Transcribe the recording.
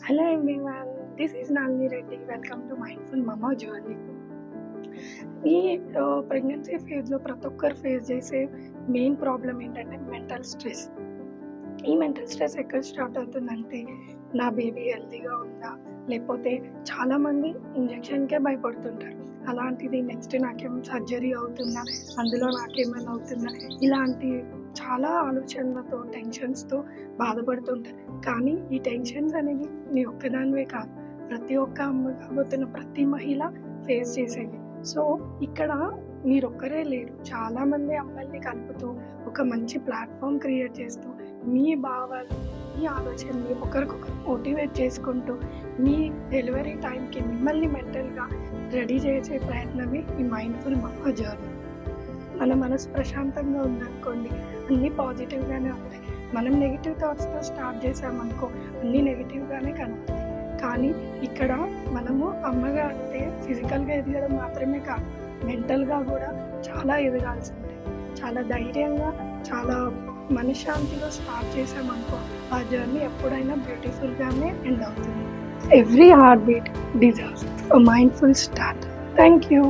Hello everyone, this is Nalini Reddy. Welcome to mindful mama journey. ఈ pregnancy ఫేజ్లో ప్రతి ఒక్కరు ఫేస్ చేసే మెయిన్ ప్రాబ్లం ఏంటంటే మెంటల్ స్ట్రెస్. ఈ మెంటల్ స్ట్రెస్ ఎక్కడ స్టార్ట్ అవుతుందంటే, నా బేబీ హెల్తీగా ఉందా, లేకపోతే చాలామంది ఇంజెక్షన్కే భయపడుతుంటారు. అలాంటిది నెక్స్ట్ నాకేం సర్జరీ అవుతుందా, అందులో నాకేమైనా అవుతుందా, ఇలాంటి చాలా ఆలోచనలతో టెన్షన్స్తో బాధపడుతుంటారు. కానీ ఈ టెన్షన్స్ అనేవి నీ ఒక్కదానివే కాదు, ప్రతి ఒక్క అమ్మ కాబోతున్న ప్రతి మహిళ ఫేస్ చేసేవి. సో ఇక్కడ మీరొక్కరే లేరు, చాలామంది అమ్మాయిల్ని కలుపుతూ ఒక మంచి ప్లాట్ఫామ్ క్రియేట్ చేస్తూ మీ భావాలు, మీ ఆలోచనని ఒకరికొకరు మోటివేట్ చేసుకుంటూ మీ డెలివరీ టైంకి మిమ్మల్ని మెంటల్గా రెడీ చేసే ప్రయత్నమే ఈ మైండ్ఫుల్ మమా జర్నీ. మన మనసు ప్రశాంతంగా ఉందనుకోండి, అన్నీ పాజిటివ్గానే ఉంటాయి. మనం నెగిటివ్ థాట్స్తో స్టార్ట్ చేసామనుకో, అన్నీ నెగిటివ్గానే కనబడతాయి. కానీ ఇక్కడ మనము అమ్మగా అంటే ఫిజికల్గా ఎదగడం మాత్రమే కాదు, మెంటల్గా కూడా చాలా ఎదగాల్సి ఉంటుంది. చాలా ధైర్యంగా, చాలా మనశ్శాంతిలో స్టార్ట్ చేసామనుకో, ఆ జర్నీ ఎప్పుడైనా బ్యూటిఫుల్గానే ఎండ్ అవుతుంది. Every heart beat deserves a mindful start. Thank you.